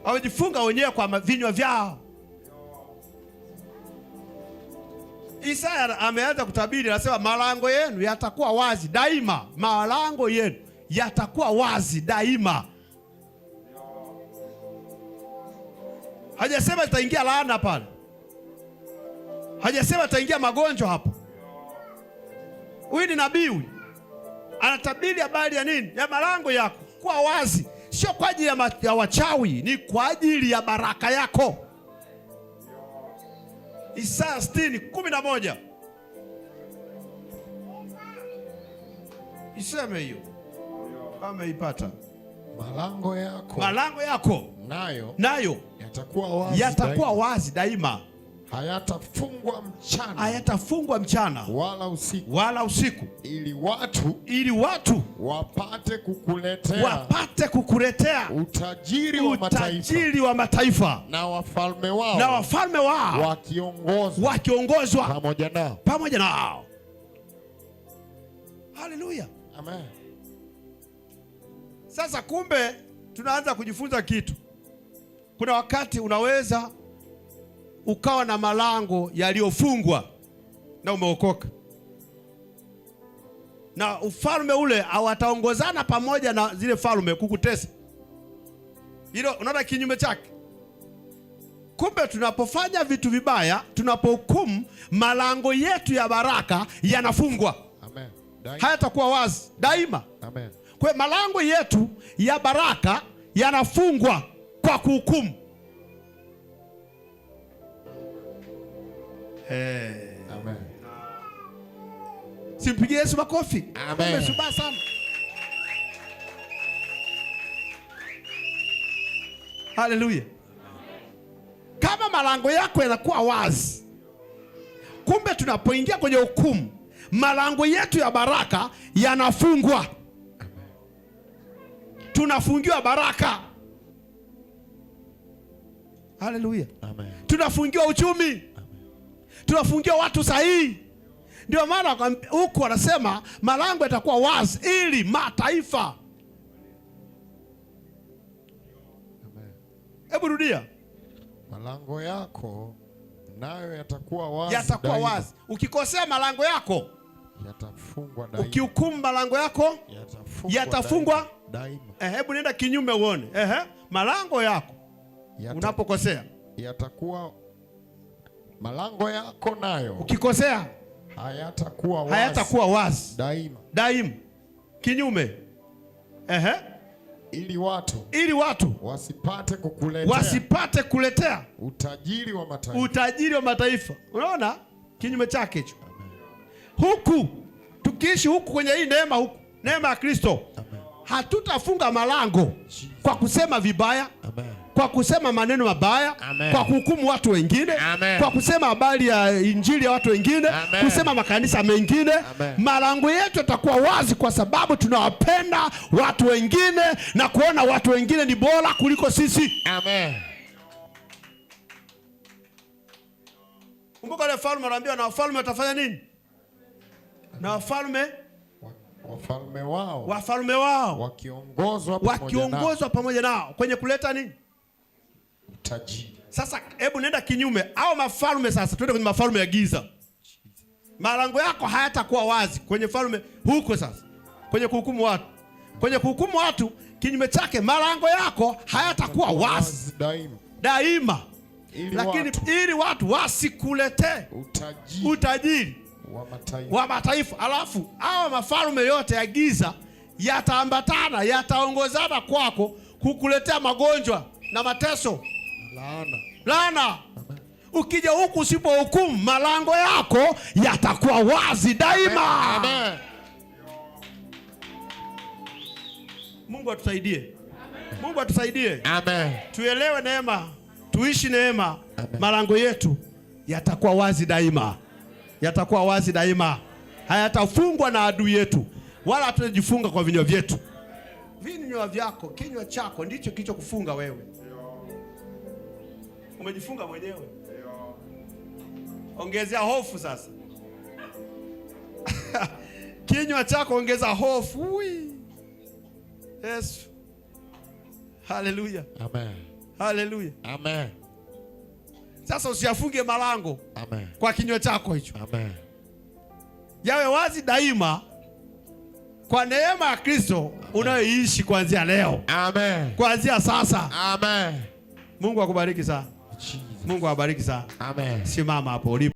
Wamejifunga wenyewe kwa vinywa vyao. Isaya ameanza kutabiri, anasema malango yenu yatakuwa wazi daima. Malango yenu yatakuwa wazi daima. Hajasema itaingia laana pale. Hajasema itaingia magonjwa hapo. Huyu ni nabii huyu. Anatabiri habari ya nini? Ya malango yako kuwa wazi. Sio kwa ajili ya wachawi, ni kwa ajili ya baraka yako. Isaya 60:11. Iseme hiyo kama ipata. Malango yako nayo yatakuwa wazi daima. Hayatafungwa mchana wala usiku ili watu wapate kukuletea utajiri wa mataifa na wafalme wao wakiongozwa pamoja nao. Haleluya. Amen. Sasa kumbe tunaanza kujifunza kitu. Kuna wakati unaweza ukawa na malango yaliyofungwa na umeokoka, na ufalme ule wataongozana pamoja na zile falme kukutesa. Hilo unaona kinyume chake. Kumbe tunapofanya vitu vibaya, tunapohukumu, malango yetu ya baraka yanafungwa. Amen. Hayatakuwa wazi daima. Amen. Kwa malango yetu ya baraka yanafungwa kwa kuhukumu. Amen. Simpigie Yesu makofi. Amen. Umesubaa sana. Haleluya. Kama malango yako yanakuwa wazi, kumbe tunapoingia kwenye hukumu, malango yetu ya baraka yanafungwa. Tunafungiwa baraka. Haleluya. Amen. Tunafungiwa uchumi. Amen. Tunafungiwa watu sahihi. Ndio maana huku wanasema malango yatakuwa wazi ili mataifa. Amen. Hebu rudia. Malango yako nayo yatakuwa wazi. Yatakuwa wazi. Ukikosea malango yako yatafungwa daima. Ukihukumu malango yako yatafungwa daima. Hebu nenda kinyume uone. Malango yako unapokosea yatakuwa, malango yako nayo ukikosea hayatakuwa wazi daima. Kinyume. Ili watu wasipate kuletea utajiri wa mataifa. Unaona kinyume chake hicho. Huku tukiishi huku kwenye hii neema, huku neema ya Kristo, hatutafunga malango kwa kusema vibaya. Amen. Kwa kusema maneno mabaya. Amen. Kwa kuhukumu watu wengine. Amen. Kwa kusema habari ya injili ya watu wengine. Amen. Kusema makanisa mengine. Amen. Malango yetu yatakuwa wazi kwa sababu tunawapenda watu wengine na kuona watu wengine ni bora kuliko sisi. Amen. Kumbuka wale wafalme wanaambiwa, na wafalme watafanya nini? Na wafalme wao wakiongozwa pamoja nao kwenye kuleta nini? Utajiri. Sasa hebu nenda kinyume au mafalme. Sasa twende kwenye mafalme ya giza. Malango yako hayatakuwa wazi kwenye falme huko. Sasa kwenye kuhukumu watu, kinyume chake, malango yako hayatakuwa wazi daima. Lakini ili watu wasikuletee utajiri wa mataifa. Alafu hawa mafalme yote ya giza yataambatana, yataongozana kwako kukuletea magonjwa na mateso, laana. Ukija huku usipohukumu, malango yako yatakuwa wazi daima. Amen. Mungu atusaidie. Mungu atusaidie. Amen. Tuelewe neema, tuishi neema. Amen. Malango yetu yatakuwa wazi daima. Yatakuwa wazi daima. Hayatafungwa na adui yetu, wala hatujifunga kwa vinywa vyetu. Vinywa vyako, kinywa chako ndicho kilichokufunga wewe. Umejifunga mwenyewe. Ongezea hofu sasa. Kinywa chako ongeza hofu. Yesu. Haleluya. Amen. Haleluya. Amen. Sasa usiyafunge malango. Amen. Kwa kinywa chako hicho. Amen. Yawe wazi daima kwa neema ya Kristo unayoishi kuanzia leo. Amen. Kuanzia sasa. Amen. Mungu akubariki sana. Mungu awabariki sana. Amen. Simama hapo ulipo.